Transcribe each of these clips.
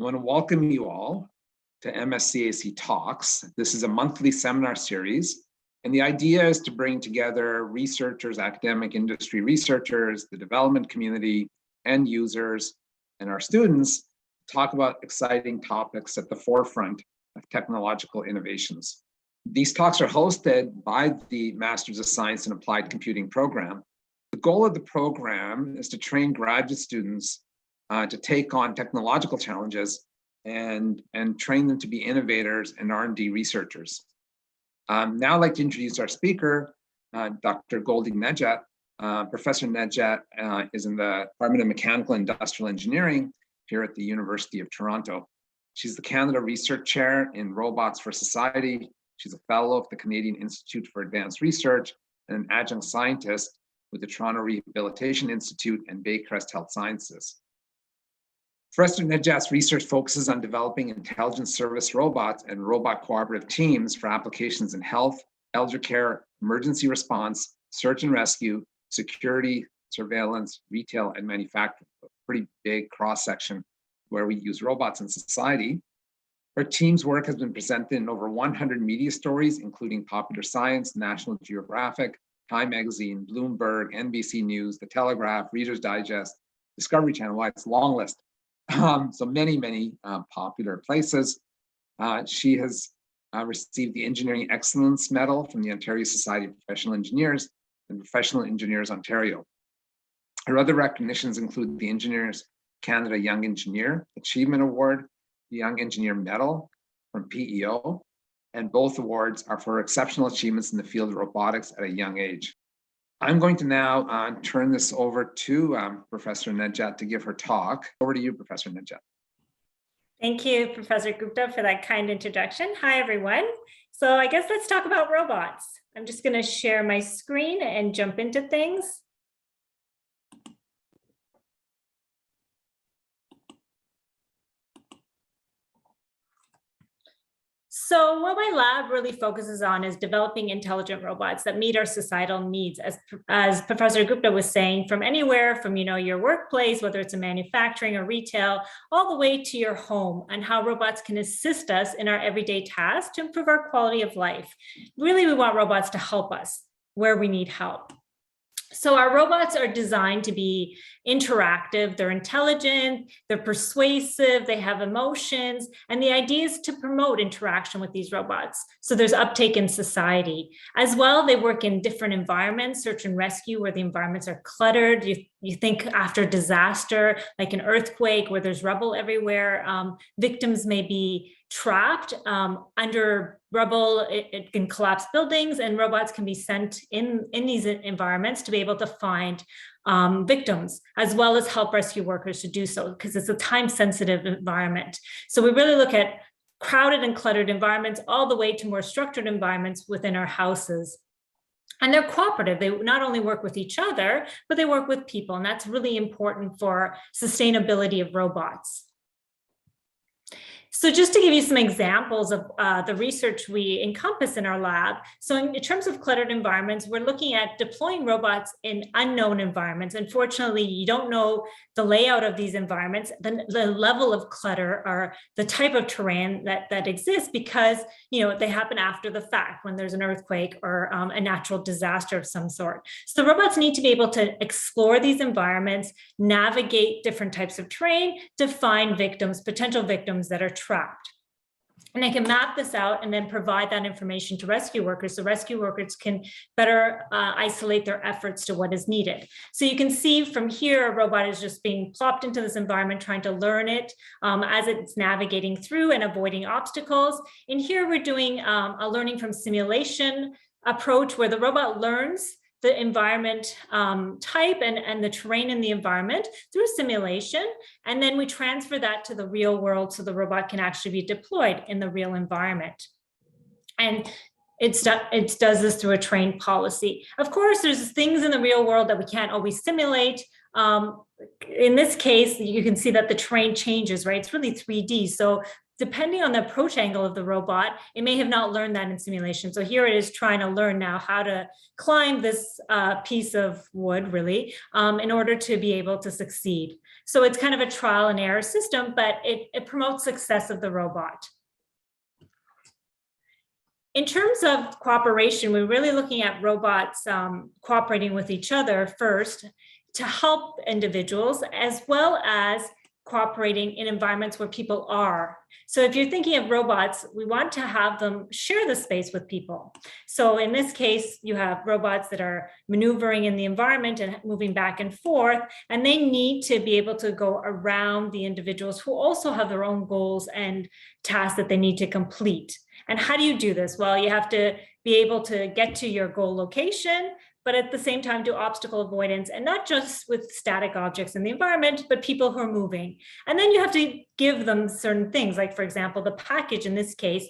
I want to welcome you all to MSCAC Talks. This is a monthly seminar series, and the idea is to bring together researchers, academic industry researchers, the development community, end users, and our students to talk about exciting topics at the forefront of technological innovations. These talks are hosted by the Masters of Science in Applied Computing program. The goal of the program is to train graduate students to take on technological challenges and train them to be innovators and R&D researchers. Now I'd like to introduce our speaker, Dr. Goldie Nejat. Professor Nejat is in the Department of Mechanical and Industrial Engineering here at the University of Toronto. She's the Canada Research Chair in Robots for Society. She's a fellow of the Canadian Institute for Advanced Research and an adjunct scientist with the Toronto Rehabilitation Institute and Baycrest Health Sciences. Professor Nejat's research focuses on developing intelligent service robots and robot cooperative teams for applications in health, elder care, emergency response, search and rescue, security, surveillance, retail, and manufacturing. A pretty big cross-section where we use robots in society. Her team's work has been presented in over 100 media stories, including Popular Science, National Geographic, Time Magazine, Bloomberg, NBC News, The Telegraph, Reader's Digest, Discovery Channel. Well, it's a long list. So many popular places. She has received the Engineering Excellence Medal from the Ontario Society of Professional Engineers and Professional Engineers Ontario. Her other recognitions include the Engineers Canada Young Engineer Achievement Award, the Young Engineer Medal from PEO, and both awards are for exceptional achievements in the field of robotics at a young age. I'm going to now turn this over to Professor Nejat to give her talk. Over to you, Professor Nejat. Thank you, Professor Gupta, for that kind introduction. Hi, everyone. So I guess let's talk about robots. I'm just going to share my screen and jump into things. So what my lab really focuses on is developing intelligent robots that meet our societal needs, as Professor Gupta was saying, from anywhere from your workplace, whether it's in manufacturing or retail, all the way to your home, and how robots can assist us in our everyday tasks to improve our quality of life. Really, we want robots to help us where we need help. So our robots are designed to be interactive, they're intelligent, they're persuasive, they have emotions, and the idea is to promote interaction with these robots. So there's uptake in society. As well, they work in different environments, search and rescue, where the environments are cluttered. You think after disaster, like an earthquake where there's rubble everywhere, victims may be trapped under rubble. It can collapse buildings, and robots can be sent in these environments to be able to find victims, as well as help rescue workers to do so, because it's a time-sensitive environment. So we really look at crowded and cluttered environments all the way to more structured environments within our houses. And they're cooperative. They not only work with each other, but they work with people. And that's really important for sustainability of robots. So just to give you some examples of the research we encompass in our lab. So in terms of cluttered environments, we're looking at deploying robots in unknown environments. Unfortunately, you don't know the layout of these environments, the level of clutter, or the type of terrain that exists, because they happen after the fact when there's an earthquake or a natural disaster of some sort. So the robots need to be able to explore these environments, navigate different types of terrain to find victims, potential victims that are trapped. And I can map this out and then provide that information to rescue workers, so rescue workers can better isolate their efforts to what is needed. So you can see from here, a robot is just being plopped into this environment, trying to learn it as it's navigating through and avoiding obstacles. In here, we're doing a learning from simulation approach, where the robot learns the environment type and the terrain in the environment through simulation. And then we transfer that to the real world so the robot can actually be deployed in the real environment. And it does this through a trained policy. Of course, there's things in the real world that we can't always simulate. In this case, you can see that the terrain changes, right? It's really 3D. So depending on the approach angle of the robot, it may have not learned that in simulation. So here it is trying to learn now how to climb this piece of wood, really, in order to be able to succeed. So it's kind of a trial and error system, but it promotes success of the robot. In terms of cooperation, we're really looking at robots cooperating with each other first to help individuals, as well as cooperating in environments where people are. So if you're thinking of robots, we want to have them share the space with people. So in this case, you have robots that are maneuvering in the environment and moving back and forth, and they need to be able to go around the individuals who also have their own goals and tasks that they need to complete. And how do you do this? Well, you have to be able to get to your goal location, but at the same time do obstacle avoidance, and not just with static objects in the environment, but people who are moving. And then you have to give them certain things, like for example, the package in this case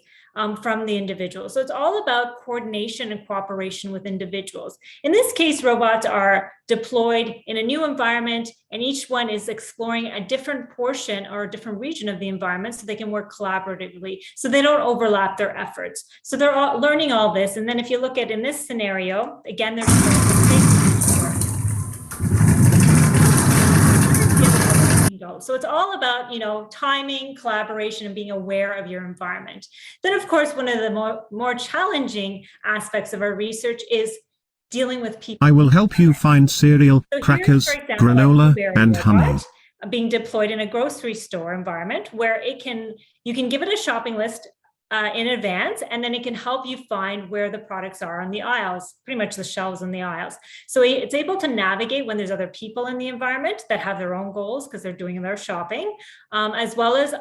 from the individual. So it's all about coordination and cooperation with individuals. In this case, robots are deployed in a new environment, and each one is exploring a different portion or a different region of the environment so they can work collaboratively, so they don't overlap their efforts. So they're all learning all this. And then if you look at in this scenario, again, there's so it's all about, timing, collaboration, and being aware of your environment. Then, of course, one of the more challenging aspects of our research is dealing with people. I will help you find cereal, crackers, granola, and honey. Being deployed in a grocery store environment where you can give it a shopping list in advance, and then it can help you find where the products are on the aisles, pretty much the shelves in the aisles. So it's able to navigate when there's other people in the environment that have their own goals because they're doing their shopping, as well as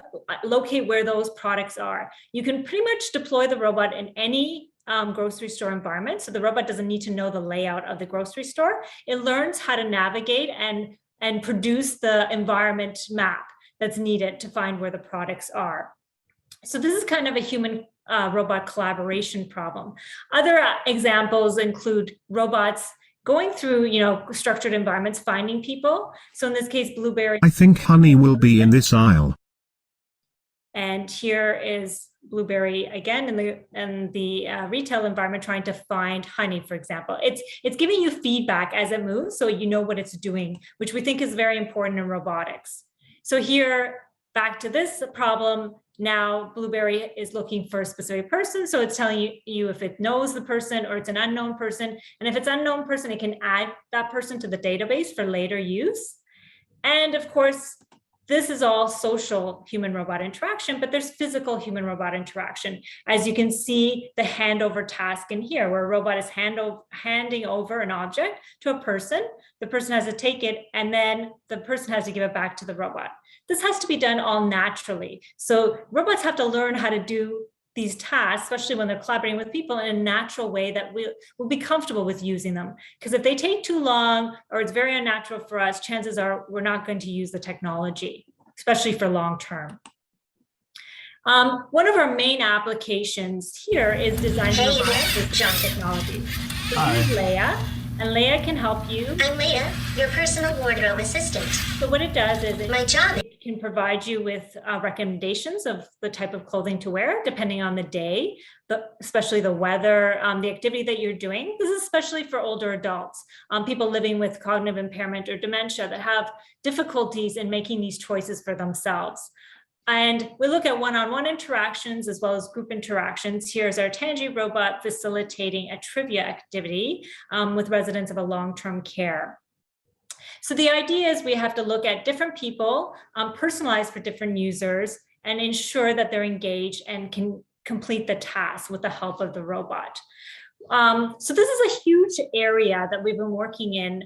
locate where those products are. You can pretty much deploy the robot in any grocery store environment. So the robot doesn't need to know the layout of the grocery store. It learns how to navigate and produce the environment map that's needed to find where the products are. So this is kind of a human robot collaboration problem. Other examples include robots going through, structured environments, finding people. So in this case, Blueberry. I think honey will be in this aisle. And here is Blueberry again in the retail environment trying to find honey, for example. It's giving you feedback as it moves, so you know what it's doing, which we think is very important in robotics. So here, back to this problem. Now, Blueberry is looking for a specific person. So it's telling you if it knows the person or it's an unknown person. And if it's an unknown person, it can add that person to the database for later use. And of course, this is all social human-robot interaction, but there's physical human-robot interaction. As you can see, the handover task in here, where a robot is handing over an object to a person. The person has to take it, and then the person has to give it back to the robot. This has to be done all naturally. So robots have to learn how to do these tasks, especially when they're collaborating with people, in a natural way that we'll be comfortable with using them. Because if they take too long or it's very unnatural for us, chances are we're not going to use the technology, especially for long term. One of our main applications here is design with technology. So this is Leia, and Leia can help you. I'm Leia, your personal wardrobe assistant. So what it does is My job it can provide you with recommendations of the type of clothing to wear, depending on the day, especially the weather, the activity that you're doing. This is especially for older adults, people living with cognitive impairment or dementia that have difficulties in making these choices for themselves. And we look at one-on-one interactions as well as group interactions. Here's our TANGY robot facilitating a trivia activity with residents of a long-term care. So the idea is we have to look at different people, personalized for different users, and ensure that they're engaged and can complete the task with the help of the robot. So this is a huge area that we've been working in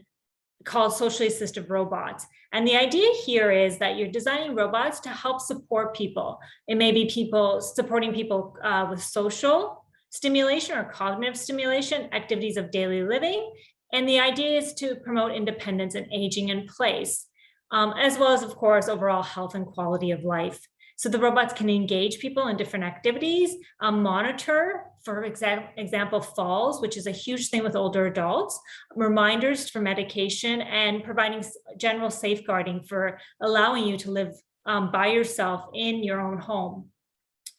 called socially assistive robots. And the idea here is that you're designing robots to help support people. It may be people supporting people with social stimulation or cognitive stimulation, activities of daily living. And the idea is to promote independence and aging in place, as well as, of course, overall health and quality of life. So the robots can engage people in different activities, monitor, for example, falls, which is a huge thing with older adults, reminders for medication, and providing general safeguarding for allowing you to live by yourself in your own home.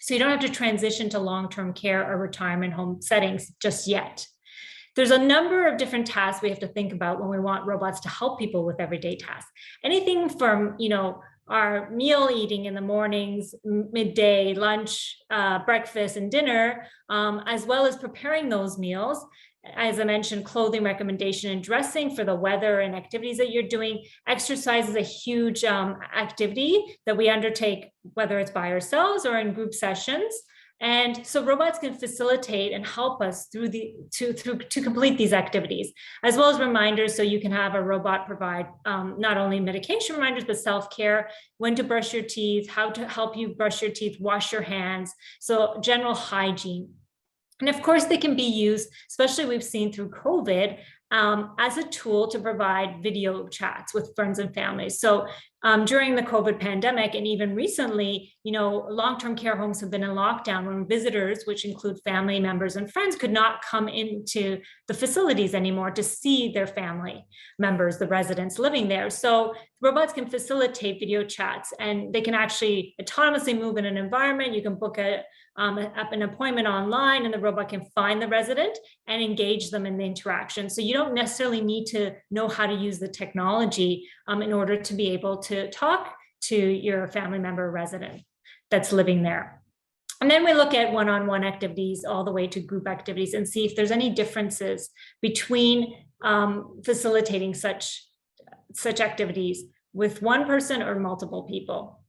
So you don't have to transition to long-term care or retirement home settings just yet. There's a number of different tasks we have to think about when we want robots to help people with everyday tasks. Anything from, our meal eating in the mornings, midday, lunch, breakfast, and dinner, as well as preparing those meals. As I mentioned, clothing recommendation and dressing for the weather and activities that you're doing. Exercise is a huge activity that we undertake, whether it's by ourselves or in group sessions. And so robots can facilitate and help us through to complete these activities, as well as reminders. So you can have a robot provide not only medication reminders, but self-care, when to brush your teeth, how to help you brush your teeth, wash your hands. So general hygiene. And of course, they can be used, especially we've seen through COVID, as a tool to provide video chats with friends and families. So during the COVID pandemic, and even recently, long-term care homes have been in lockdown when visitors, which include family members and friends, could not come into the facilities anymore to see their family members, the residents living there. So robots can facilitate video chats, and they can actually autonomously move in an environment. You can book an appointment online, and the robot can find the resident and engage them in the interaction. So you don't necessarily need to know how to use the technology in order to be able to talk to your family member or resident that's living there. And then we look at one-on-one activities all the way to group activities and see if there's any differences between facilitating such activities with one person or multiple people.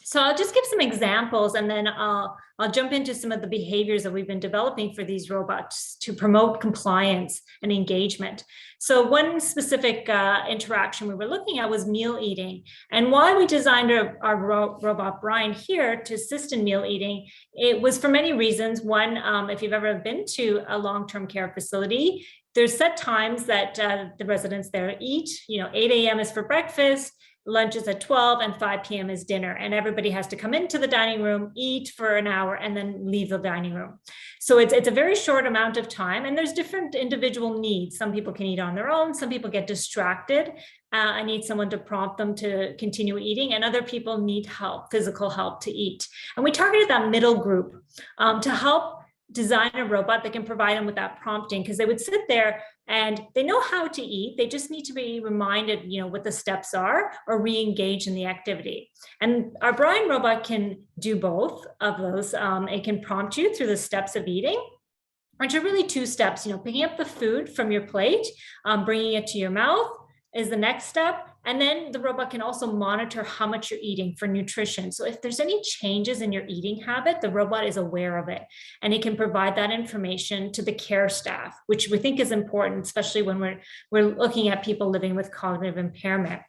So I'll just give some examples, and then I'll jump into some of the behaviors that we've been developing for these robots to promote compliance and engagement. So one specific interaction we were looking at was meal eating. And why we designed our robot Brian here to assist in meal eating, it was for many reasons. One, if you've ever been to a long-term care facility, there's set times that the residents there eat. 8 a.m. is for breakfast, lunch is at 12, and 5 p.m. is dinner. And everybody has to come into the dining room, eat for an hour, and then leave the dining room. So it's a very short amount of time, and there's different individual needs. Some people can eat on their own. Some people get distracted and need someone to prompt them to continue eating, and other people need help, physical help to eat. And we targeted that middle group to help design a robot that can provide them with that prompting, because they would sit there and they know how to eat. They just need to be reminded, what the steps are, or re-engage in the activity. And our Brian robot can do both of those. It can prompt you through the steps of eating, which are really 2 steps. Picking up the food from your plate, bringing it to your mouth is the next step. And then the robot can also monitor how much you're eating for nutrition. So if there's any changes in your eating habit, the robot is aware of it, and it can provide that information to the care staff, which we think is important, especially when we're looking at people living with cognitive impairment.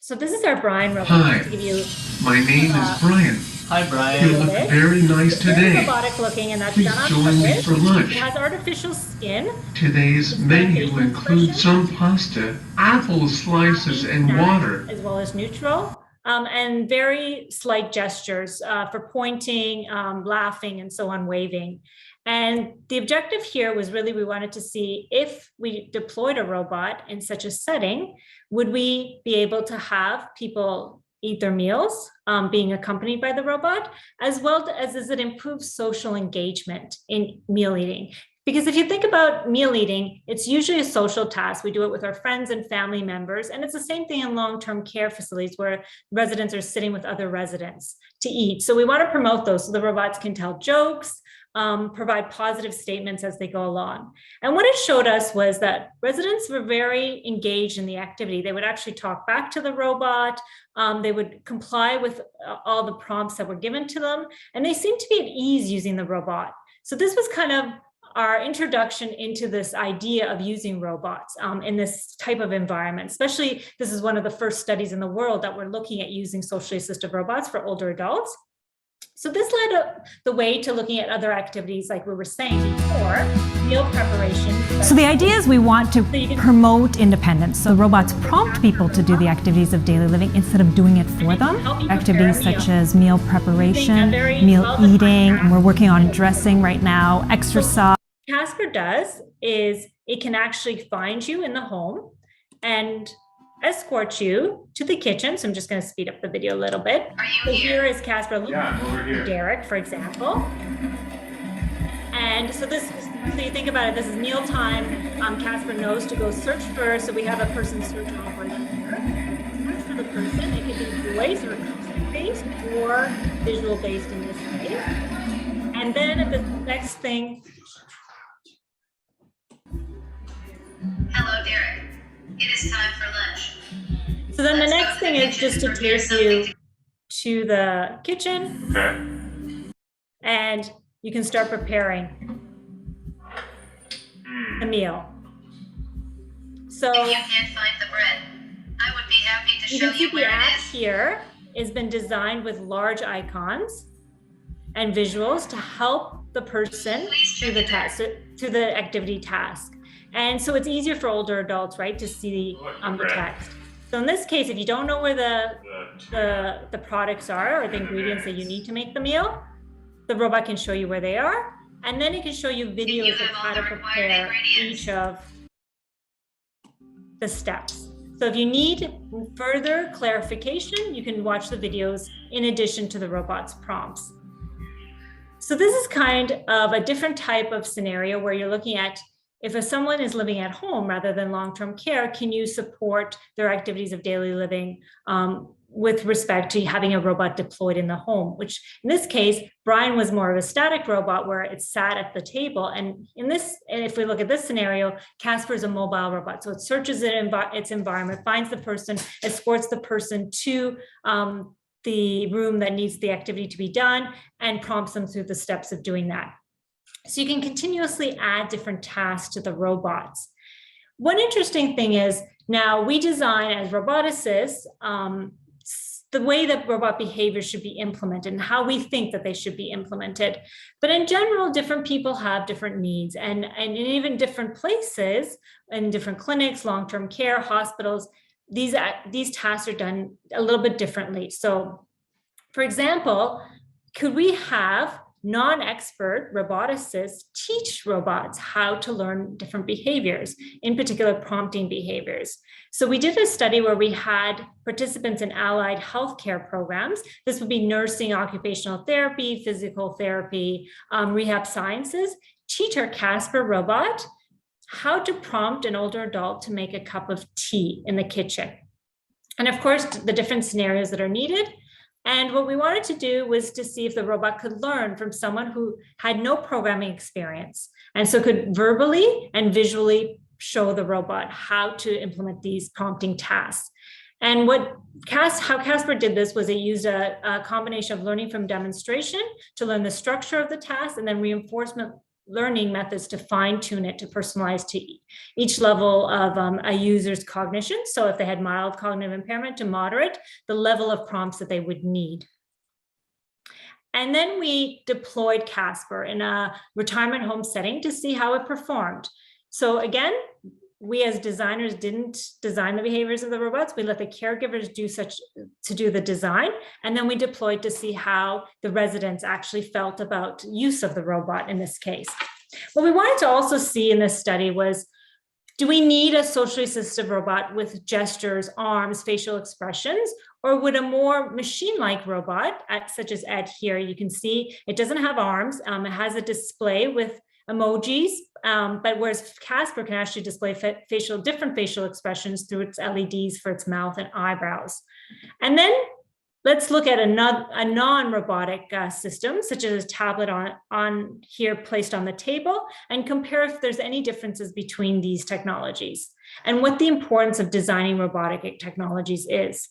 So this is our Brian robot. Hi, to give you, my name is Brian. Hi, Brian. You look very nice today. Very robotic looking, and that's Please done on join me purpose. for lunch. It has artificial skin. Today's menu includes some pasta, apple slices, and water. As well as neutral, and very slight gestures for pointing, laughing, and so on, waving. And the objective here was really, we wanted to see if we deployed a robot in such a setting, would we be able to have people eat their meals being accompanied by the robot, as well as it improves social engagement in meal eating. Because if you think about meal eating, it's usually a social task. We do it with our friends and family members. And it's the same thing in long-term care facilities where residents are sitting with other residents to eat. So we want to promote those so the robots can tell jokes, provide positive statements as they go along. And what it showed us was that residents were very engaged in the activity. They would actually talk back to the robot. They would comply with all the prompts that were given to them. And they seemed to be at ease using the robot. So this was kind of our introduction into this idea of using robots in this type of environment. Especially, this is one of the first studies in the world that we're looking at using socially assistive robots for older adults. So this led the way to looking at other activities, like we were saying before, meal preparation. So the idea is we want to promote independence. So robots prompt people to do the activities of daily living instead of doing it for them. Activities such as meal preparation, meal eating, and we're working on dressing right now, exercise. CASPER does is it can actually find you in the home and escort you to the kitchen. So I'm just going to speed up the video a little bit. So here is CASPER looking for Derek, for example. And so this is So you think about it, this is mealtime. CASPER knows to go search first. So we have a person search operation here. Search for the person. It can be voice or based or visual based in this case. And then the next thing. Hello, Derek. It is time for lunch. So then the next thing is just to take you to the kitchen. Okay. And you can start preparing the meal. So if you can't find the bread, I would be happy to show you where the app it is. here has been designed with large icons and visuals to help the person through the task, through the activity task. And so it's easier for older adults, right, to see the text. So in this case, if you don't know where the products are or the ingredients that you need to make the meal, the robot can show you where they are, and then it can show you videos of how to prepare each of the steps. So if you need further clarification, you can watch the videos in addition to the robot's prompts. So this is kind of a different type of scenario where you're looking at if someone is living at home rather than long-term care, can you support their activities of daily living with respect to having a robot deployed in the home, which in this case, Brian was more of a static robot where it sat at the table. And if we look at this scenario, CASPER is a mobile robot. So it searches its environment, finds the person, escorts the person to the room that needs the activity to be done, and prompts them through the steps of doing that. So you can continuously add different tasks to the robots. One interesting thing is now we design as roboticists the way that robot behavior should be implemented and how we think that they should be implemented. But in general, different people have different needs, and in even different places, in different clinics, long-term care, hospitals, these tasks are done a little bit differently. So for example, could we have non-expert roboticists teach robots how to learn different behaviors, in particular prompting behaviors? So we did a study where we had participants in allied healthcare programs. This would be nursing, occupational therapy, physical therapy, rehab sciences, teach our CASPER robot how to prompt an older adult to make a cup of tea in the kitchen. And of course, the different scenarios that are needed. And what we wanted to do was to see if the robot could learn from someone who had no programming experience, and so could verbally and visually show the robot how to implement these prompting tasks. And how CASPER did this was it used a combination of learning from demonstration to learn the structure of the task, and then reinforcement learning methods to fine-tune it to personalize to each level of a user's cognition. So if they had mild cognitive impairment to moderate, the level of prompts that they would need. And then we deployed CASPER in a retirement home setting to see how it performed. So again, we as designers didn't design the behaviors of the robots. We let the caregivers do the design, and then we deployed to see how the residents actually felt about use of the robot in this case. What we wanted to also see in this study was, do we need a socially assistive robot with gestures, arms, facial expressions, or would a more machine-like robot, such as Ed here, you can see it doesn't have arms, it has a display with emojis, but whereas CASPER can actually display different facial expressions through its LEDs for its mouth and eyebrows. And then let's look at a non-robotic system, such as a tablet on here placed on the table, and compare if there's any differences between these technologies and what the importance of designing robotic technologies is.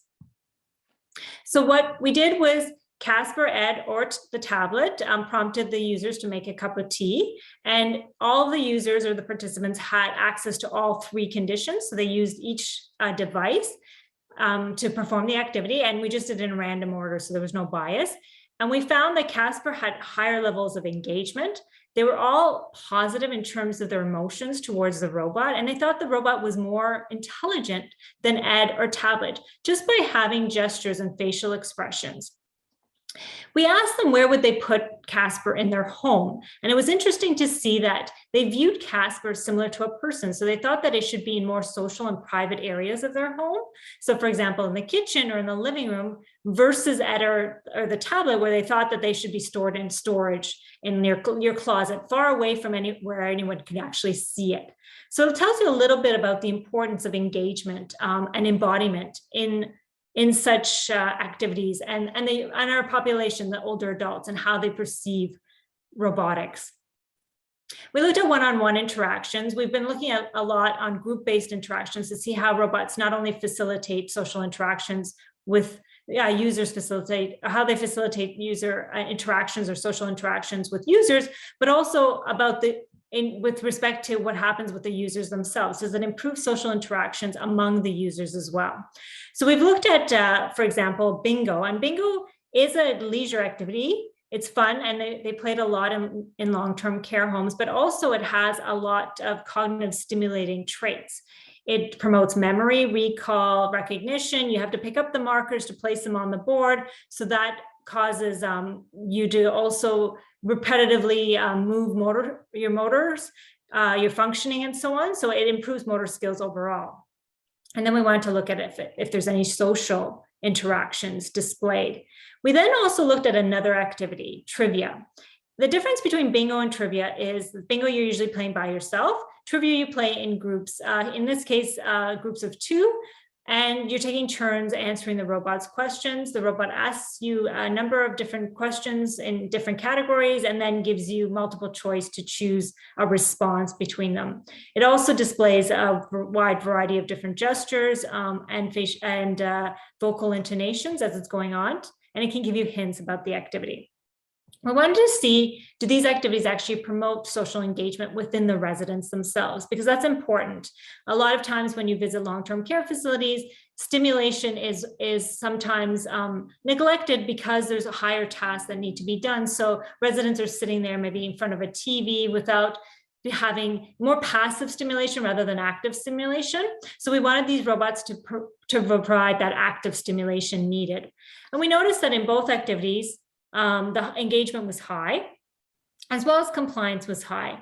So what we did was CASPER, Ed, or the tablet prompted the users to make a cup of tea, and all the users or the participants had access to all three conditions. So they used each device to perform the activity, and we just did it in random order, so there was no bias. And we found that CASPER had higher levels of engagement. They were all positive in terms of their emotions towards the robot, and they thought the robot was more intelligent than Ed or tablet, just by having gestures and facial expressions. We asked them where would they put CASPER in their home. And it was interesting to see that they viewed CASPER similar to a person. So they thought that it should be in more social and private areas of their home. So for example, in the kitchen or in the living room versus at or the tablet, where they thought that they should be stored in storage in your closet, far away from where anyone can actually see it. So it tells you a little bit about the importance of engagement and embodiment in such activities and our population, the older adults, and how they perceive robotics. We looked at one-on-one interactions. We've been looking at a lot on group-based interactions to see how robots not only facilitate social interactions with users, how they facilitate user interactions or social interactions with users, but also about with respect to what happens with the users themselves. Does it improve social interactions among the users as well? So we've looked at, for example, bingo, and bingo is a leisure activity. It's fun, and they played a lot in long-term care homes, but also it has a lot of cognitive stimulating traits. It promotes memory, recall, recognition. You have to pick up the markers to place them on the board. So that causes you to also repetitively move your motors, your functioning and so on. So it improves motor skills overall. And then we wanted to look at if there's any social interactions displayed. We then also looked at another activity, trivia. The difference between bingo and trivia is bingo, you're usually playing by yourself. Trivia, you play in groups. In this case, groups of 2. And you're taking turns answering the robot's questions. The robot asks you a number of different questions in different categories and then gives you multiple choice to choose a response between them. It also displays a wide variety of different gestures and vocal intonations as it's going on, and it can give you hints about the activity. We wanted to see, do these activities actually promote social engagement within the residents themselves? Because that's important. A lot of times when you visit long-term care facilities, stimulation is sometimes neglected because there's a higher tasks that need to be done. So residents are sitting there maybe in front of a TV without having more passive stimulation rather than active stimulation. So we wanted these robots to provide that active stimulation needed. And we noticed that in both activities, the engagement was high, as well as compliance was high.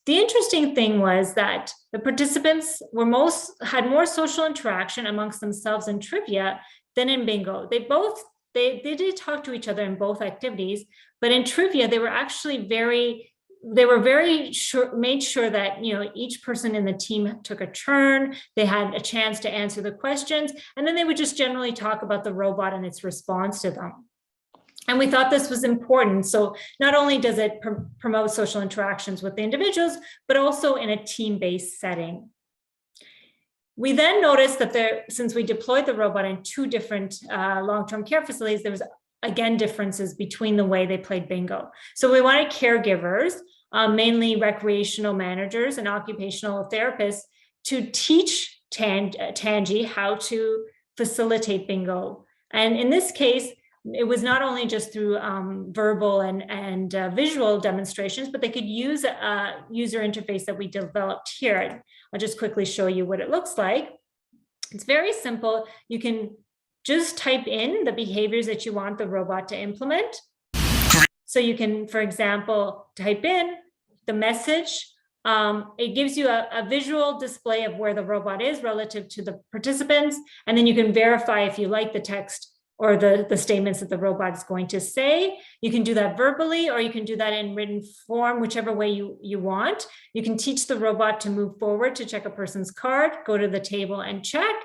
The interesting thing was that the participants had more social interaction amongst themselves in trivia than in bingo. They did talk to each other in both activities, but in trivia, they were actually made sure that each person in the team took a turn. They had a chance to answer the questions, and then they would just generally talk about the robot and its response to them. And we thought this was important. So not only does it promote social interactions with the individuals, but also in a team-based setting. We then noticed that since we deployed the robot in 2 different long-term care facilities, there was again differences between the way they played bingo. So we wanted caregivers, mainly recreational managers and occupational therapists, to teach TANGY how to facilitate bingo. And in this case, it was not only just through verbal and visual demonstrations, but they could use a user interface that we developed here. I'll just quickly show you what it looks like. It's very simple. You can just type in the behaviors that you want the robot to implement. So you can, for example, type in the message. It gives you a visual display of where the robot is relative to the participants. And then you can verify if you like the text or the statements that the robot is going to say. You can do that verbally, or you can do that in written form, whichever way you want. You can teach the robot to move forward to check a person's card, go to the table and check,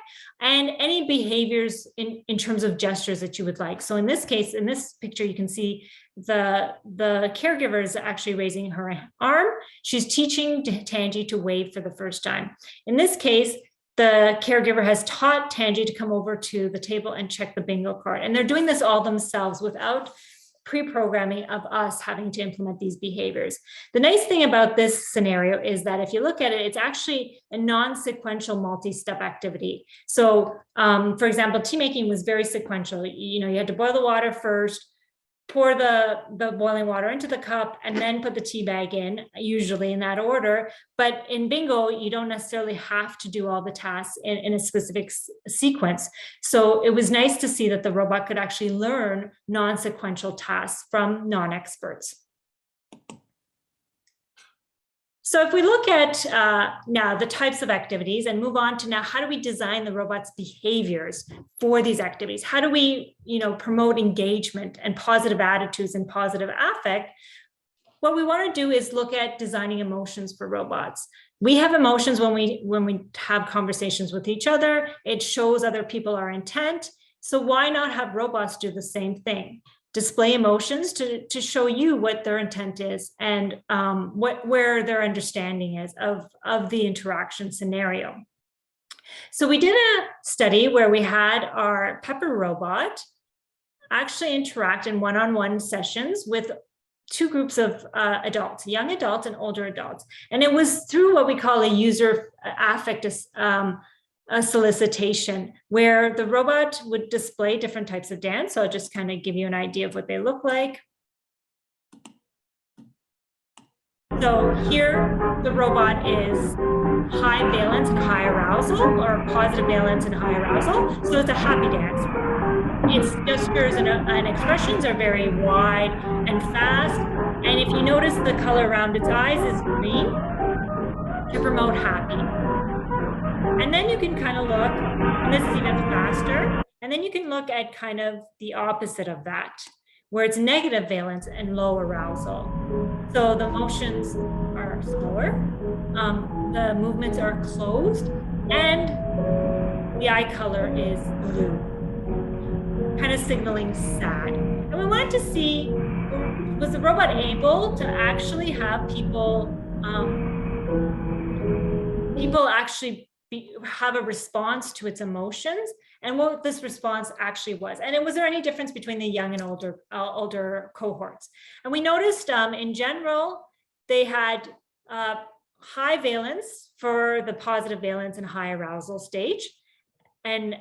and any behaviors in terms of gestures that you would like. So in this case, in this picture, you can see the caregiver is actually raising her arm. She's teaching TANGY to wave for the first time. In this case, the caregiver has taught TANGY to come over to the table and check the bingo card. And they're doing this all themselves without pre-programming of us having to implement these behaviors. The nice thing about this scenario is that if you look at it, it's actually a non-sequential multi-step activity. So for example, tea making was very sequential. You had to boil the water first, pour the boiling water into the cup and then put the tea bag in, usually in that order. But in bingo, you don't necessarily have to do all the tasks in a specific sequence. So it was nice to see that the robot could actually learn non-sequential tasks from non-experts. So if we look at now the types of activities and move on to now, how do we design the robot's behaviors for these activities? How do we, promote engagement and positive attitudes and positive affect? What we want to do is look at designing emotions for robots. We have emotions when we have conversations with each other. It shows other people our intent. So why not have robots do the same thing? Display emotions to show you what their intent is and where their understanding is of the interaction scenario. So we did a study where we had our Pepper robot actually interact in one-on-one sessions with two groups of adults, young adults and older adults. And it was through what we call a user affect a solicitation, where the robot would display different types of dance. So I'll just kind of give you an idea of what they look like. So here the robot is high valence and high arousal, or positive valence and high arousal. So it's a happy dance. Its gestures and expressions are very wide and fast. And if you notice, the color around its eyes is green to promote happy. And then you can kind of look, and this is even faster, and then you can look at kind of the opposite of that, where it's negative valence and low arousal. So the motions are slower, the movements are closed, and the eye color is blue, kind of signaling sad. And we wanted to see, was the robot able to actually have people actually have a response to its emotions, and what this response actually was. And was there any difference between the young and older cohorts? And we noticed in general, they had high valence for the positive valence and high arousal stage, and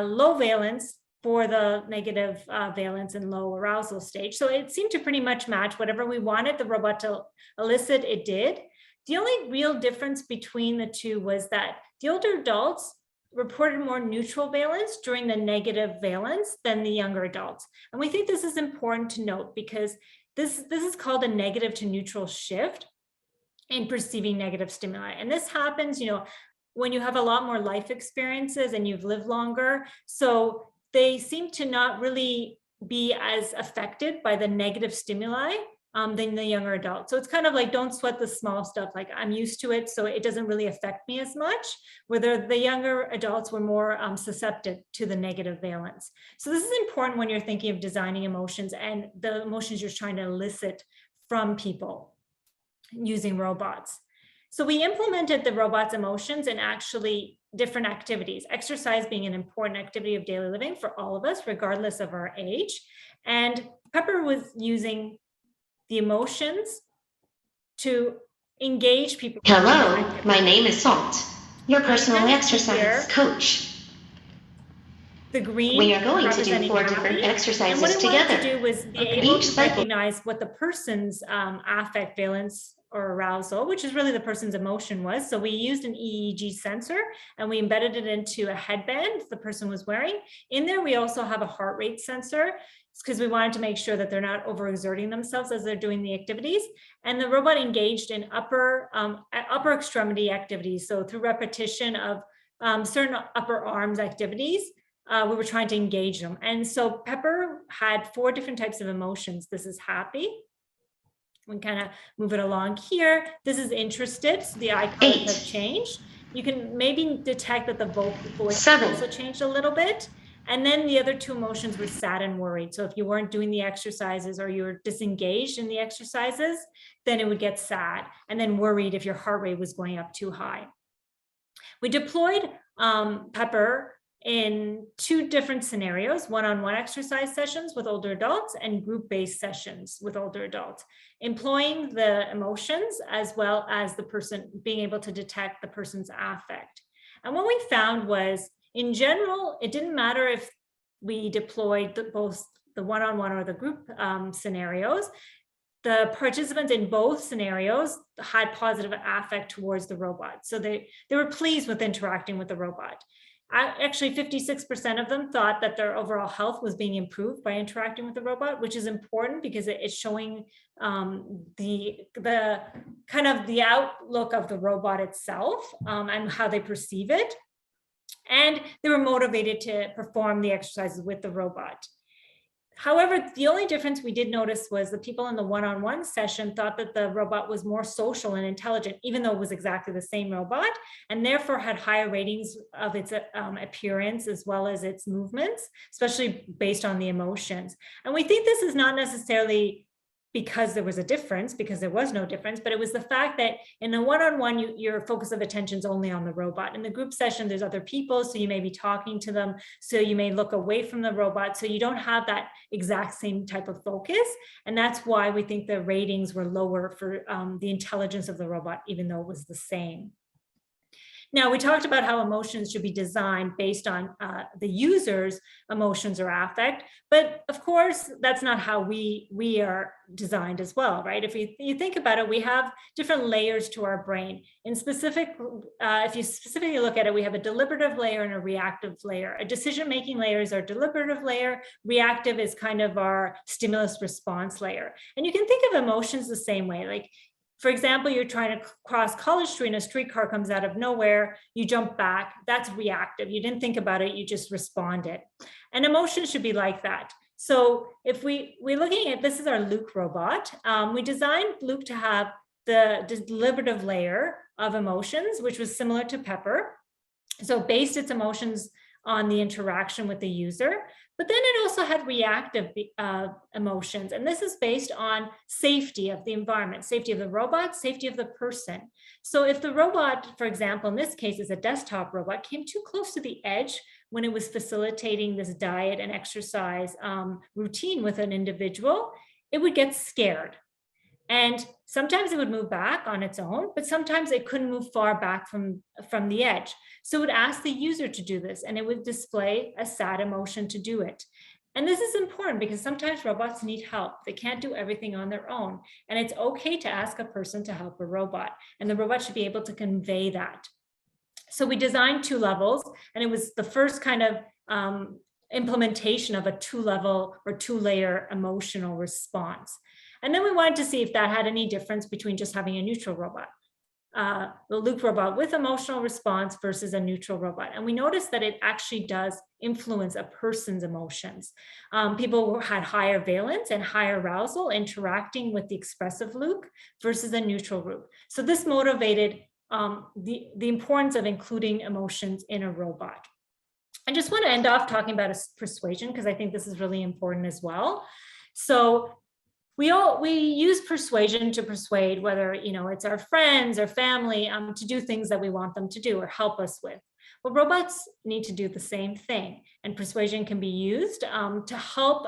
low valence for the negative valence and low arousal stage. So it seemed to pretty much match whatever we wanted the robot to elicit, it did. The only real difference between the two was that the older adults reported more neutral valence during the negative valence than the younger adults. And we think this is important to note because this is called a negative to neutral shift in perceiving negative stimuli. And this happens, when you have a lot more life experiences and you've lived longer. So they seem to not really be as affected by the negative stimuli than the younger adult. So it's kind of like, don't sweat the small stuff. Like, I'm used to it, so it doesn't really affect me as much. Whether the younger adults were more susceptible to the negative valence. So this is important when you're thinking of designing emotions and the emotions you're trying to elicit from people using robots. So we implemented the robot's emotions in actually different activities, exercise being an important activity of daily living for all of us, regardless of our age. And Pepper was using the emotions to engage people. Hello, my name is Salt, your personal exercise coach. The green. We are going to do 4 different exercises together. And what we wanted to do was be able to recognize what the person's affect valence or arousal, which is really the person's emotion, was. So we used an EEG sensor and we embedded it into a headband the person was wearing. In there, we also have a heart rate sensor, because we wanted to make sure that they're not overexerting themselves as they're doing the activities. And the robot engaged in upper extremity activities. So through repetition of certain upper arms activities, we were trying to engage them. And so Pepper had 4 different types of emotions. This is happy. We can kind of move it along here. This is interested. So the eye colors have changed. You can maybe detect that the voice also changed a little bit. And then the other 2 emotions were sad and worried. So if you weren't doing the exercises or you were disengaged in the exercises, then it would get sad, and then worried if your heart rate was going up too high. We deployed Pepper in 2 different scenarios, one-on-one exercise sessions with older adults and group-based sessions with older adults, employing the emotions as well as the person being able to detect the person's affect. And what we found was, in general, it didn't matter if we deployed both the one-on-one or the group scenarios, the participants in both scenarios had positive affect towards the robot. So they were pleased with interacting with the robot. Actually, 56% of them thought that their overall health was being improved by interacting with the robot, which is important because it's showing the kind of the outlook of the robot itself and how they perceive it. And they were motivated to perform the exercises with the robot. However, the only difference we did notice was the people in the one-on-one session thought that the robot was more social and intelligent, even though it was exactly the same robot, and therefore had higher ratings of its appearance as well as its movements, especially based on the emotions. And we think this is not necessarily because there was a difference, because there was no difference, but it was the fact that in a one-on-one, your focus of attention is only on the robot. In the group session, there's other people, so you may be talking to them, so you may look away from the robot, so you don't have that exact same type of focus. And that's why we think the ratings were lower for the intelligence of the robot, even though it was the same. Now, we talked about how emotions should be designed based on the user's emotions or affect, but of course, that's not how we are designed as well, right? If you think about it, we have different layers to our brain. In specific, if you specifically look at it, we have a deliberative layer and a reactive layer. A decision-making layer is our deliberative layer. Reactive is kind of our stimulus response layer. And you can think of emotions the same way, like, for example, you're trying to cross College Street and a streetcar comes out of nowhere, you jump back, that's reactive. You didn't think about it, you just responded. And emotions should be like that. So if we're looking at, this is our Luke robot. We designed Luke to have the deliberative layer of emotions, which was similar to Pepper. So based its emotions on the interaction with the user, but then it also had reactive emotions. And this is based on safety of the environment, safety of the robot, safety of the person. So if the robot, for example, in this case is a desktop robot, came too close to the edge when it was facilitating this diet and exercise routine with an individual, it would get scared. And sometimes it would move back on its own, but sometimes it couldn't move far back from the edge. So it would ask the user to do this, and it would display a sad emotion to do it. And this is important because sometimes robots need help. They can't do everything on their own. And it's okay to ask a person to help a robot, and the robot should be able to convey that. So we designed 2 levels, and it was the first kind of implementation of a 2-level or 2-layer emotional response. And then we wanted to see if that had any difference between just having a neutral robot, the Luke robot with emotional response versus a neutral robot. And we noticed that it actually does influence a person's emotions. People had higher valence and higher arousal interacting with the expressive Luke versus a neutral Luke. So this motivated the importance of including emotions in a robot. I just want to end off talking about persuasion because I think this is really important as well. So we use persuasion to persuade, whether it's our friends or family, to do things that we want them to do or help us with. Well, robots need to do the same thing, and persuasion can be used to help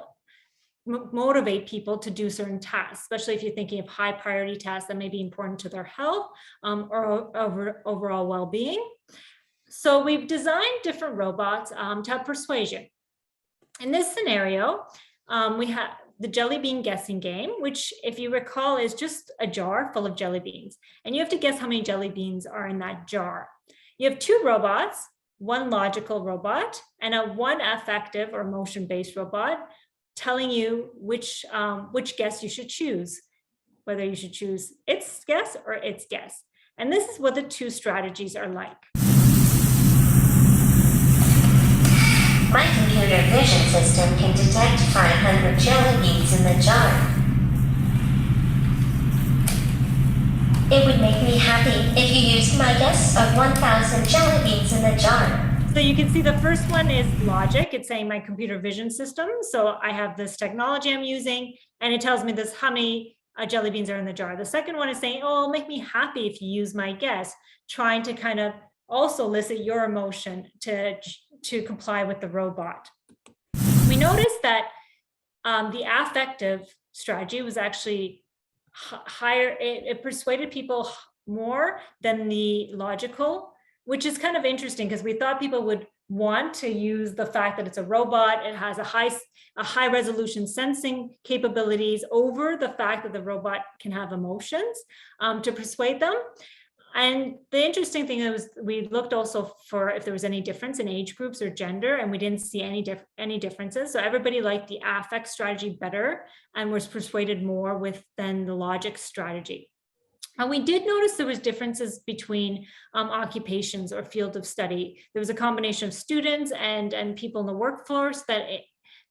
motivate people to do certain tasks, especially if you're thinking of high priority tasks that may be important to their health or overall well-being. So we've designed different robots to have persuasion. In this scenario, we have the jelly bean guessing game, which, if you recall, is just a jar full of jelly beans. And you have to guess how many jelly beans are in that jar. You have 2 robots, 1 logical robot and a 1 affective or emotion-based robot, telling you which guess you should choose, whether you should choose its guess or its guess. And this is what the 2 strategies are like. My computer vision system can detect 500 jelly beans in the jar. It would make me happy if you used my guess of 1,000 jelly beans in the jar. So you can see the first one is logic. It's saying my computer vision system. So I have this technology I'm using, and it tells me this how many jelly beans are in the jar. The second one is saying, oh, it'll make me happy if you use my guess, trying to kind of also elicit your emotion to comply with the robot. We noticed that the affective strategy was actually higher. It persuaded people more than the logical, which is kind of interesting because we thought people would want to use the fact that it's a robot, it has a high resolution sensing capabilities over the fact that the robot can have emotions to persuade them. And the interesting thing is we looked also for if there was any difference in age groups or gender, and we didn't see any differences. So everybody liked the affect strategy better and was persuaded more than the logic strategy. And we did notice there was differences between occupations or field of study. There was a combination of students and people in the workforce that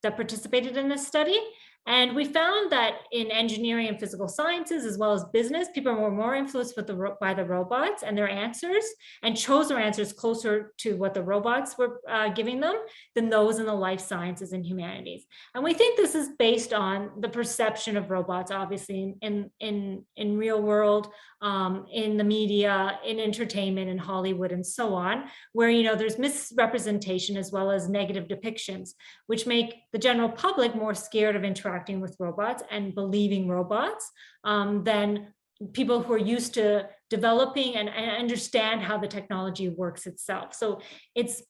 participated in this study. And we found that in engineering and physical sciences, as well as business, people were more influenced by the robots and their answers, and chose their answers closer to what the robots were giving them than those in the life sciences and humanities. And we think this is based on the perception of robots, obviously in real world, in the media, in entertainment, in Hollywood, and so on, where there's misrepresentation as well as negative depictions, which make the general public more scared of interacting with robots and believing robots than people who are used to developing and understand how the technology works itself. So it's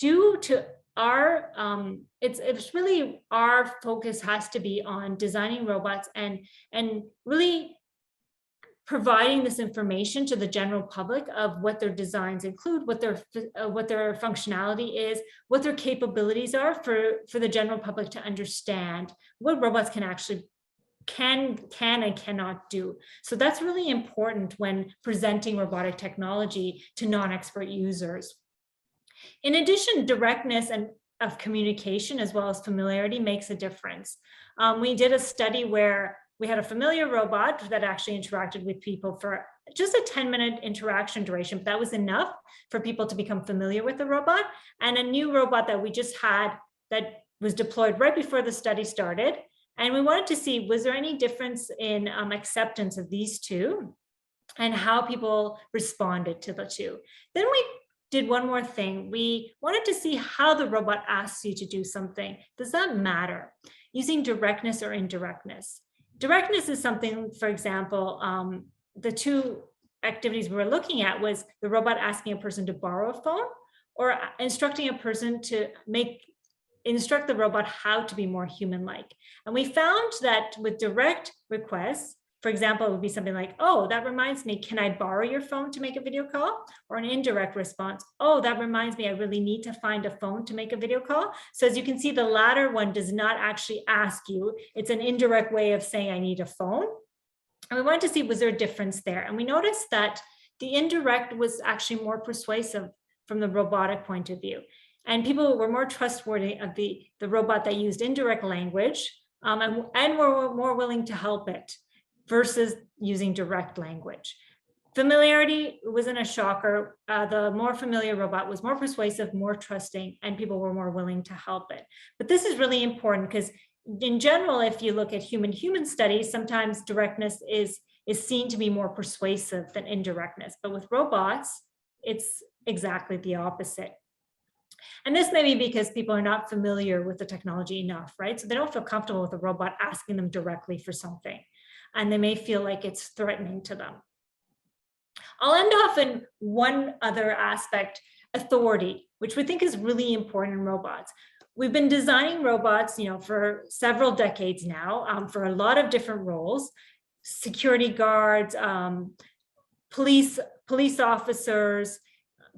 due to our it's really our focus has to be on designing robots and really providing this information to the general public of what their designs include, what their functionality is, what their capabilities are for the general public to understand what robots can and cannot do. So that's really important when presenting robotic technology to non-expert users. In addition, directness of communication as well as familiarity makes a difference. We did a study where we had a familiar robot that actually interacted with people for just a 10-minute interaction duration, but that was enough for people to become familiar with the robot. And a new robot that we just had that was deployed right before the study started. And we wanted to see, was there any difference in acceptance of these two and how people responded to the two. Then we did one more thing. We wanted to see how the robot asks you to do something. Does that matter? Using directness or indirectness. Directness is something, for example, the two activities we were looking at was the robot asking a person to borrow a phone or instructing a person to instruct the robot how to be more human-like. And we found that with direct requests, for example, it would be something like, oh, that reminds me, can I borrow your phone to make a video call? Or an indirect response, oh, that reminds me, I really need to find a phone to make a video call. So as you can see, the latter one does not actually ask you. It's an indirect way of saying I need a phone. And we wanted to see, was there a difference there? And we noticed that the indirect was actually more persuasive from the robotic point of view. And people were more trustworthy of the robot that used indirect language and were more willing to help it versus using direct language. Familiarity wasn't a shocker. The more familiar robot was more persuasive, more trusting, and people were more willing to help it. But this is really important because in general, if you look at human-human studies, sometimes directness is seen to be more persuasive than indirectness. But with robots, it's exactly the opposite. And this may be because people are not familiar with the technology enough, right? So they don't feel comfortable with a robot asking them directly for something, and they may feel like it's threatening to them. I'll end off in one other aspect, authority, which we think is really important in robots. We've been designing robots, for several decades now, for a lot of different roles, security guards, police officers,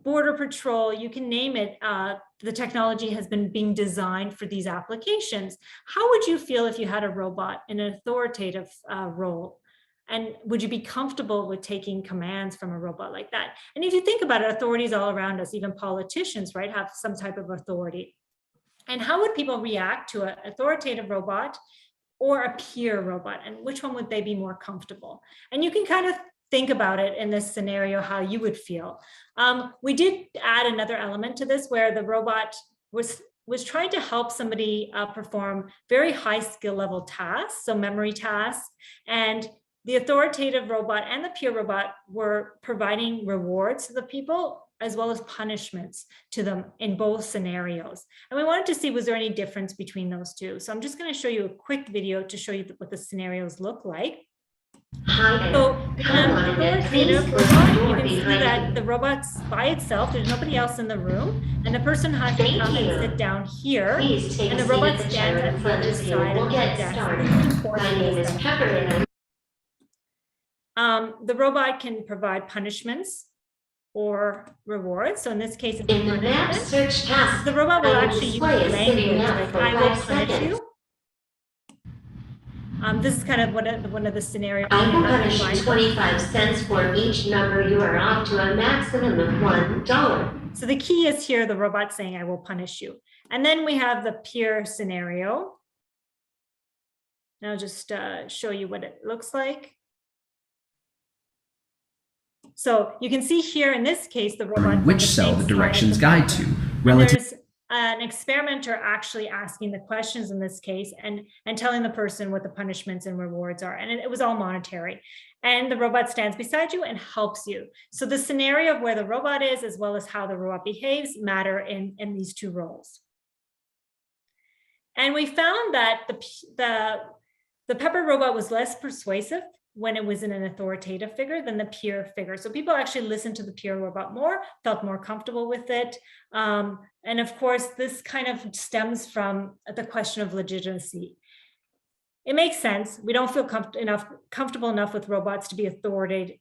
border patrol, you can name it. The technology has been being designed for these applications. How would you feel if you had a robot in an authoritative role? And would you be comfortable with taking commands from a robot like that? And if you think about it, authorities all around us, even politicians, right, have some type of authority. And how would people react to an authoritative robot or a peer robot? And which one would they be more comfortable? And you can kind of think about it in this scenario, how you would feel. We did add another element to this where the robot was trying to help somebody perform very high skill level tasks, so memory tasks, and the authoritative robot and the peer robot were providing rewards to the people as well as punishments to them in both scenarios. And we wanted to see, was there any difference between those two? So I'm just going to show you a quick video to show you what the scenarios look like. So in an authoritative robot, you can see that the robot's by itself, there's nobody else in the room, and the person has to come and sit down here, and the robot stands at the other side of the desk. This is important. The robot can provide punishments or rewards. So in this case, it's punishment. The robot will actually use language like "I will punish you." This is kind of one of the scenarios. I will punish you 25 cents for each number you are off to a maximum of $1. So the key is here, the robot saying, "I will punish you." And then we have the peer scenario. And I'll just show you what it looks like. So you can see here in this case, the robot. Which cell the directions guide to. There's an experimenter actually asking the questions in this case and telling the person what the punishments and rewards are. And it was all monetary. And the robot stands beside you and helps you. So the scenario of where the robot is, as well as how the robot behaves, matter in these two roles. And we found that the Pepper robot was less persuasive when it was in an authoritative figure than the peer figure. So people actually listened to the peer robot more, felt more comfortable with it. And of course, this kind of stems from the question of legitimacy. It makes sense. We don't feel comfortable enough with robots to be authority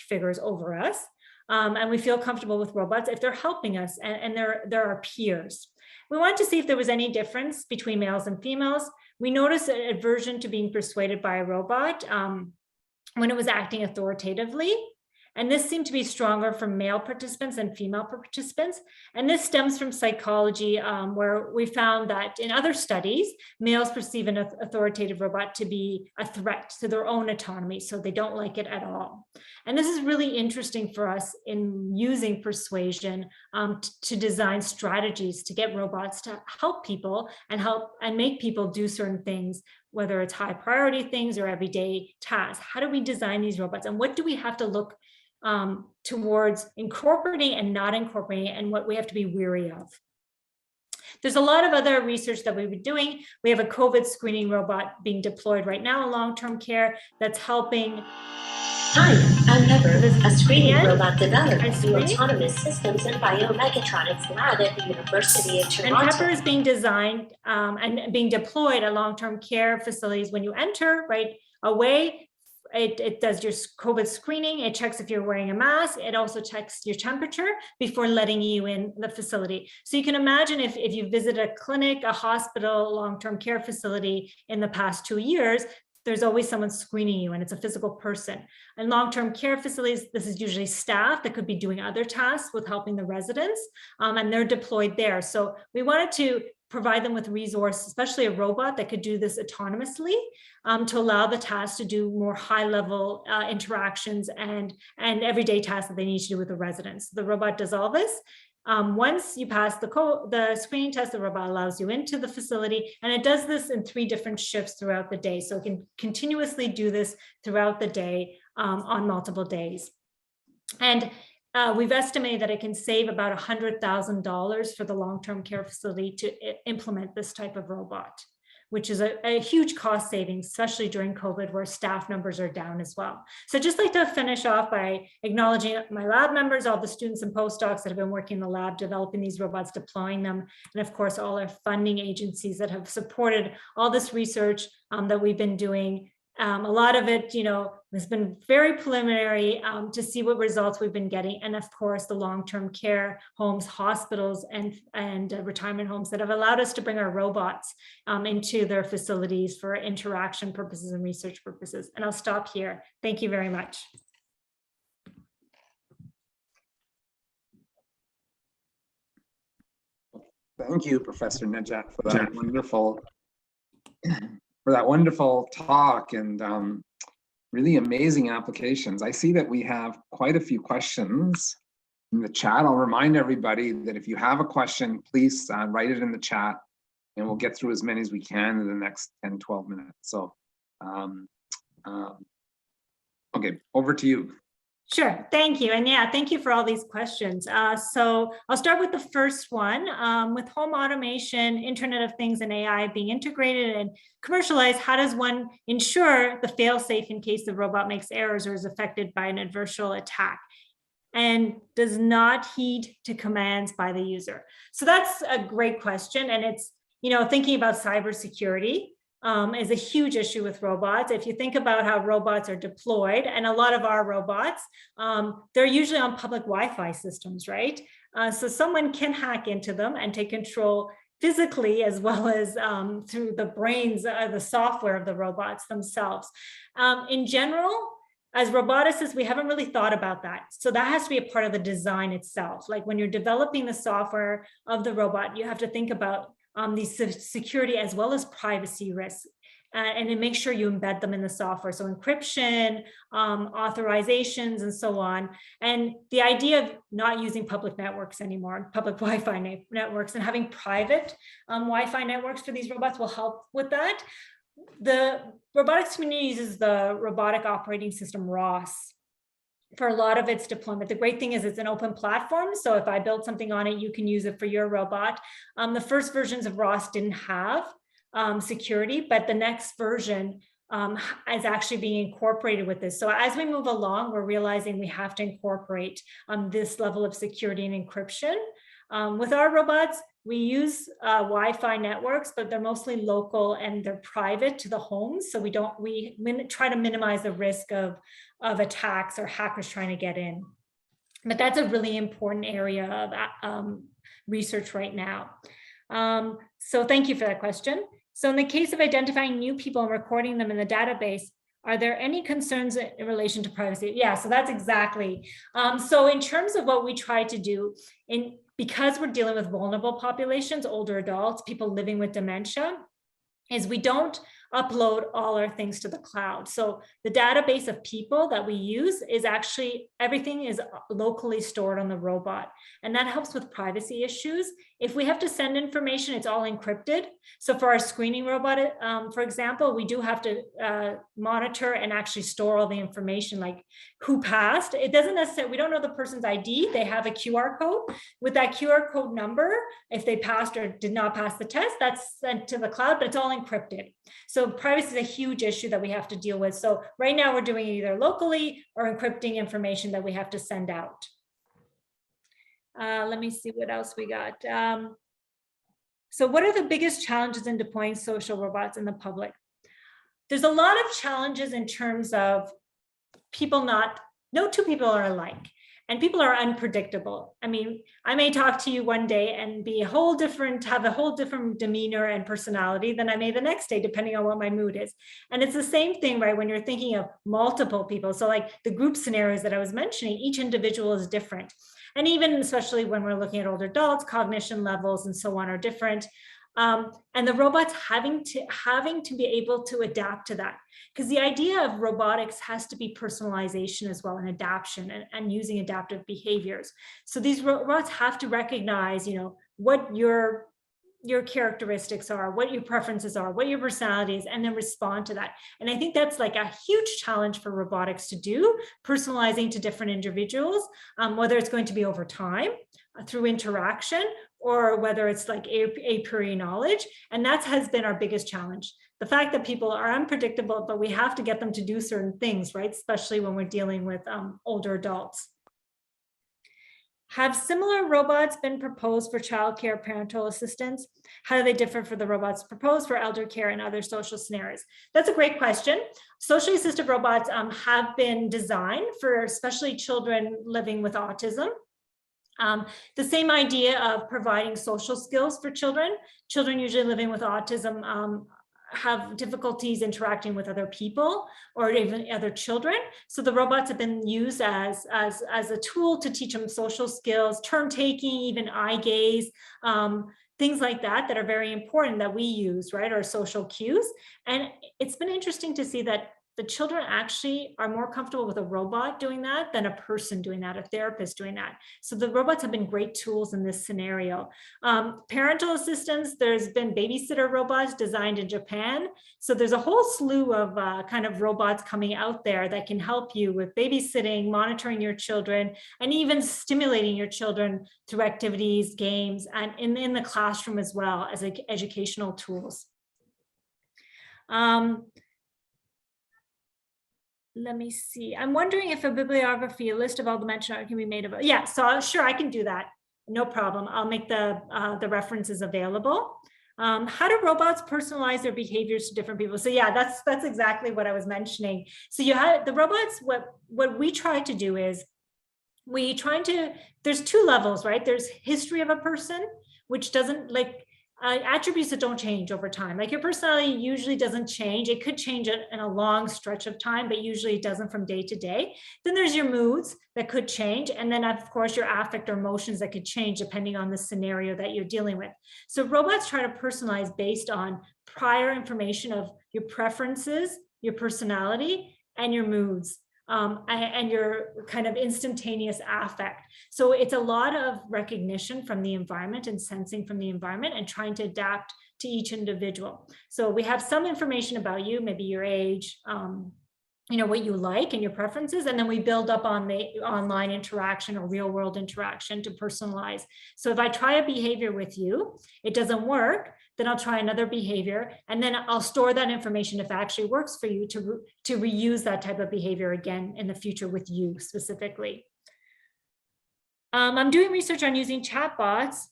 figures over us. And we feel comfortable with robots if they're helping us and they're our peers. We wanted to see if there was any difference between males and females. We noticed an aversion to being persuaded by a robot when it was acting authoritatively. And this seemed to be stronger for male participants than female participants. And this stems from psychology, where we found that in other studies, males perceive an authoritative robot to be a threat to their own autonomy, so they don't like it at all. And this is really interesting for us in using persuasion to design strategies to get robots to help people and make people do certain things, whether it's high priority things or everyday tasks. How do we design these robots, and what do we have to look towards incorporating and not incorporating, and what we have to be wary of? There's a lot of other research that we've been doing. We have a COVID screening robot being deployed right now in long-term care that's helping. Hi, I'm Pepper, a screening robot developed in autonomous systems and biomechatronics lab at the University of Toronto. And Pepper is being designed and being deployed at long-term care facilities. When you enter right away, it does your COVID screening. It checks if you're wearing a mask. It also checks your temperature before letting you in the facility. So you can imagine if you visit a clinic, a hospital, long-term care facility in the past 2 years, there's always someone screening you, and it's a physical person. In long-term care facilities, this is usually staff that could be doing other tasks with helping the residents, and they're deployed there. So we wanted to provide them with resources, especially a robot that could do this autonomously, to allow the task to do more high-level interactions and everyday tasks that they need to do with the residents. The robot does all this. Once you pass the screening test, the robot allows you into the facility, and it does this in 3 different shifts throughout the day. So it can continuously do this throughout the day on multiple days. And we've estimated that it can save about $100,000 for the long-term care facility to implement this type of robot, which is a huge cost savings, especially during COVID, where staff numbers are down as well. So I'd just like to finish off by acknowledging my lab members, all the students and postdocs that have been working in the lab, developing these robots, deploying them, and of course, all our funding agencies that have supported all this research that we've been doing. A lot of it, has been very preliminary to see what results we've been getting. And of course, the long-term care homes, hospitals, and retirement homes that have allowed us to bring our robots into their facilities for interaction purposes and research purposes. And I'll stop here. Thank you very much. Thank you, Professor Nejat, for that wonderful talk and really amazing applications. I see that we have quite a few questions in the chat. I'll remind everybody that if you have a question, please write it in the chat, and we'll get through as many as we can in the next 10, 12 minutes. So, okay, over to you. Sure, thank you. And yeah, thank you for all these questions. So I'll start with the first one. With home automation, Internet of Things, and AI being integrated and commercialized, how does one ensure the fail-safe in case the robot makes errors or is affected by an adversarial attack and does not heed to commands by the user? So that's a great question. And it's, thinking about cybersecurity is a huge issue with robots. If you think about how robots are deployed, and a lot of our robots, they're usually on public Wi-Fi systems, right? So someone can hack into them and take control physically as well as through the brains, the software of the robots themselves. In general, as roboticists, we haven't really thought about that. So that has to be a part of the design itself. Like when you're developing the software of the robot, you have to think about these security as well as privacy risks, and then make sure you embed them in the software. So encryption, authorizations, and so on. And the idea of not using public networks anymore, public Wi-Fi networks, and having private Wi-Fi networks for these robots will help with that. The robotics community uses the robotic operating system ROS for a lot of its deployment. The great thing is it's an open platform. So if I build something on it, you can use it for your robot. The first versions of ROS didn't have security, but the next version is actually being incorporated with this. So as we move along, we're realizing we have to incorporate this level of security and encryption. With our robots, we use Wi-Fi networks, but they're mostly local and they're private to the homes. So we try to minimize the risk of attacks or hackers trying to get in. But that's a really important area of research right now. So thank you for that question. So in the case of identifying new people and recording them in the database, are there any concerns in relation to privacy? Yeah, so that's exactly. So in terms of what we try to do, because we're dealing with vulnerable populations, older adults, people living with dementia, is we don't upload all our things to the cloud. So the database of people that we use is actually, everything is locally stored on the robot. And that helps with privacy issues. If we have to send information, it's all encrypted. So for our screening robot, for example, we do have to monitor and actually store all the information, like who passed. It doesn't necessarily, we don't know the person's ID. They have a QR code. With that QR code number, if they passed or did not pass the test, that's sent to the cloud, but it's all encrypted. So privacy is a huge issue that we have to deal with. So right now we're doing it either locally or encrypting information that we have to send out. Let me see what else we got. So what are the biggest challenges in deploying social robots in the public? There's a lot of challenges in terms of people no two people are alike. And people are unpredictable. I mean, I may talk to you one day and have a whole different demeanor and personality than I may the next day, depending on what my mood is. And it's the same thing, right? When you're thinking of multiple people. So like the group scenarios that I was mentioning, each individual is different. And even especially when we're looking at older adults, cognition levels and so on are different. And the robots having to be able to adapt to that, because the idea of robotics has to be personalization as well, and adaptation and using adaptive behaviors. So these robots have to recognize, what your characteristics are, what your preferences are, what your personality is, and then respond to that. And I think that's like a huge challenge for robotics to do, personalizing to different individuals, whether it's going to be over time through interaction, or whether it's like a priori knowledge. And that has been our biggest challenge. The fact that people are unpredictable, but we have to get them to do certain things, right? Especially when we're dealing with older adults. Have similar robots been proposed for childcare parental assistance? How do they differ from the robots proposed for elder care and other social scenarios? That's a great question. Socially assistive robots have been designed for especially children living with autism. The same idea of providing social skills for children. Children usually living with autism have difficulties interacting with other people or even other children. So the robots have been used as a tool to teach them social skills, turn taking, even eye gaze, things like that are very important that we use, right? Our social cues. And it's been interesting to see that the children actually are more comfortable with a robot doing that than a person doing that, a therapist doing that. So the robots have been great tools in this scenario. Parental assistance, there's been babysitter robots designed in Japan. So there's a whole slew of kind of robots coming out there that can help you with babysitting, monitoring your children, and even stimulating your children through activities, games, and in the classroom as well as like educational tools. Let me see. I'm wondering if a bibliography, a list of all dimension art can be made available. Yeah, so sure, I can do that. No problem. I'll make the references available. How do robots personalize their behaviors to different people? So yeah, that's exactly what I was mentioning. So you have the robots, what we try to do is there's two levels, right? There's history of a person, which doesn't like, attributes that don't change over time. Like your personality usually doesn't change. It could change in a long stretch of time, but usually it doesn't from day to day. Then there's your moods that could change. And then of course your affect or emotions that could change depending on the scenario that you're dealing with. So robots try to personalize based on prior information of your preferences, your personality, and your moods. And your kind of instantaneous affect. So it's a lot of recognition from the environment and sensing from the environment and trying to adapt to each individual. So we have some information about you, maybe your age, you know, what you like and your preferences, and then we build up on the online interaction or real world interaction to personalize. So if I try a behavior with you, it doesn't work, then I'll try another behavior, and then I'll store that information if it actually works for you to reuse that type of behavior again in the future with you specifically. I'm doing research on using chatbots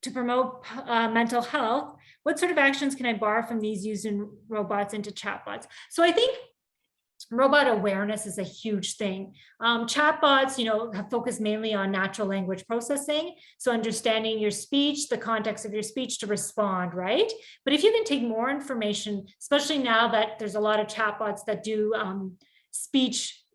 to promote mental health. What sort of actions can I borrow from these using robots into chatbots? So I think robot awareness is a huge thing. Chatbots, you know, have focused mainly on natural language processing. So understanding your speech, the context of your speech to respond, right? But if you can take more information, especially now that there's a lot of chatbots that do speech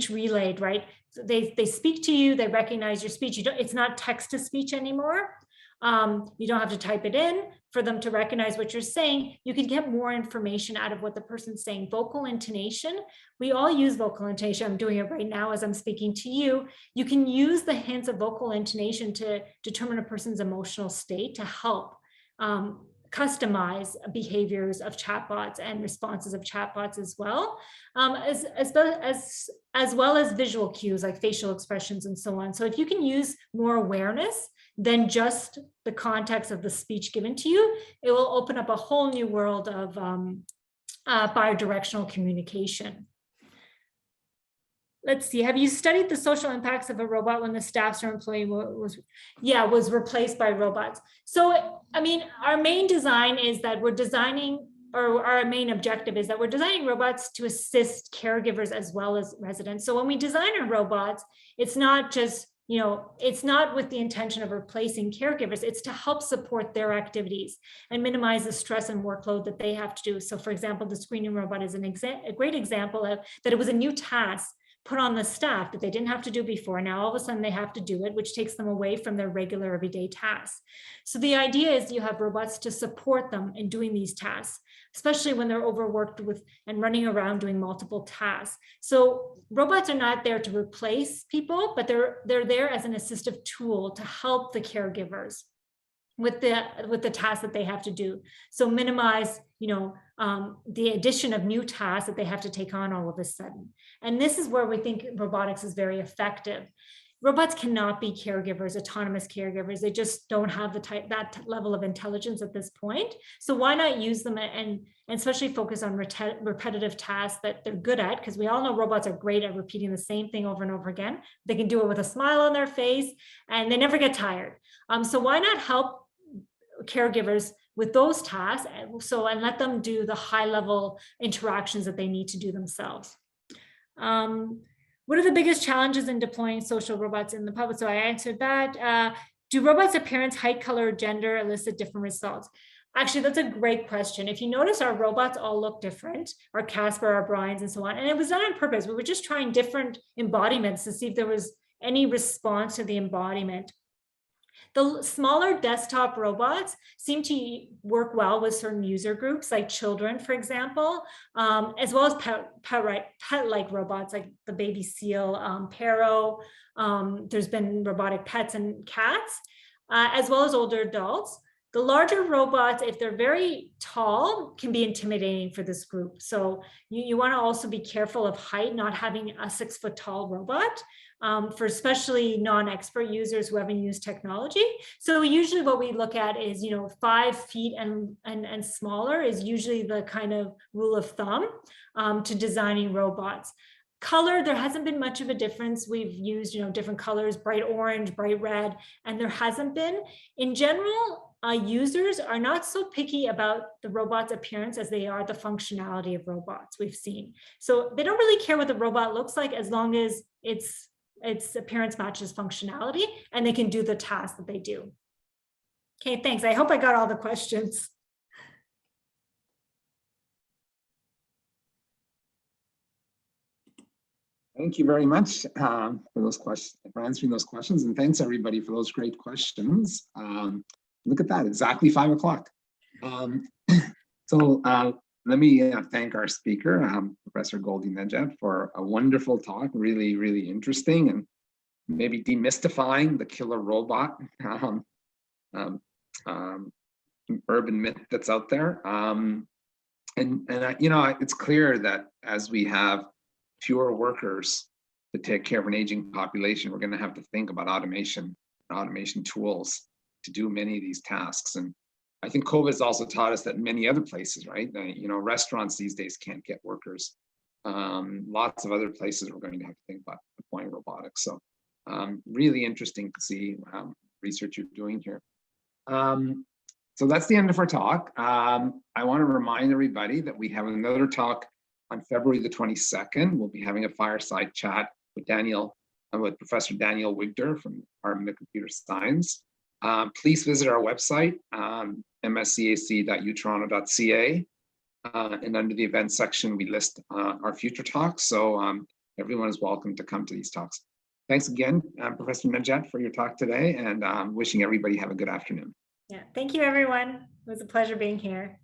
relayed, right? So they speak to you, they recognize your speech. It's not text to speech anymore. You don't have to type it in for them to recognize what you're saying. You can get more information out of what the person's saying. Vocal intonation, we all use vocal intonation. I'm doing it right now as I'm speaking to you. You can use the hints of vocal intonation to determine a person's emotional state to help customize behaviors of chatbots and responses of chatbots as well, as well as visual cues like facial expressions and so on. So if you can use more awareness than just the context of the speech given to you, it will open up a whole new world of bidirectional communication. Let's see, have you studied the social impacts of a robot when the staff or employee was replaced by robots? So, I mean, our main design is that we're designing, or our main objective is that we're designing robots to assist caregivers as well as residents. So when we design our robots, it's not just, you know, it's not with the intention of replacing caregivers, it's to help support their activities and minimize the stress and workload that they have to do. So for example, the screening robot is a great example of that. It was a new task put on the staff that they didn't have to do before. Now all of a sudden they have to do it, which takes them away from their regular everyday tasks. So the idea is you have robots to support them in doing these tasks, especially when they're overworked with and running around doing multiple tasks. So robots are not there to replace people, but they're there as an assistive tool to help the caregivers with the tasks that they have to do. So minimize, you know, the addition of new tasks that they have to take on all of a sudden. And this is where we think robotics is very effective. Robots cannot be caregivers, autonomous caregivers. They just don't have that level of intelligence at this point. So why not use them and especially focus on repetitive tasks that they're good at? Because we all know robots are great at repeating the same thing over and over again. They can do it with a smile on their face and they never get tired. So why not help caregivers with those tasks and let them do the high level interactions that they need to do themselves. What are the biggest challenges in deploying social robots in the public? So I answered that. Do robots' appearance, height, color, gender elicit different results? Actually, that's a great question. If you notice, our robots all look different, our CASPER, our Brians, and so on. And it was done on purpose. We were just trying different embodiments to see if there was any response to the embodiment. The smaller desktop robots seem to work well with certain user groups, like children, for example, as well as pet-like robots, like the baby seal, Pero. There's been robotic pets and cats, as well as older adults. The larger robots, if they're very tall, can be intimidating for this group. So you want to also be careful of height, not having a 6-foot tall robot. For especially non-expert users who haven't used technology. So usually what we look at is, 5 feet and smaller is usually the kind of rule of thumb to designing robots. Color, there hasn't been much of a difference. We've used, different colors, bright orange, bright red, and there hasn't been. In general, users are not so picky about the robot's appearance as they are the functionality of robots we've seen. So they don't really care what the robot looks like as long as its appearance matches functionality and they can do the task that they do. Okay, thanks. I hope I got all the questions. Thank you very much for those questions, for answering those questions, and thanks everybody for those great questions. Look at that, exactly 5 o'clock. Let me thank our speaker, Professor Goldie Nejat, for a wonderful talk, really, really interesting, and maybe demystifying the killer robot urban myth that's out there. It's clear that as we have fewer workers to take care of an aging population, we're going to have to think about automation tools to do many of these tasks. And I think COVID has also taught us that many other places, right? Restaurants these days can't get workers. Lots of other places we're going to have to think about deploying robotics. So really interesting to see research you're doing here. So that's the end of our talk. I want to remind everybody that we have another talk on February the 22nd. We'll be having a fireside chat with Professor Daniel Wigder from the Department of Computer Science. Please visit our website, mscac.utoronto.ca, and under the events section, we list our future talks. So everyone is welcome to come to these talks. Thanks again, Professor Nejat, for your talk today, and wishing everybody have a good afternoon. Yeah, thank you, everyone. It was a pleasure being here.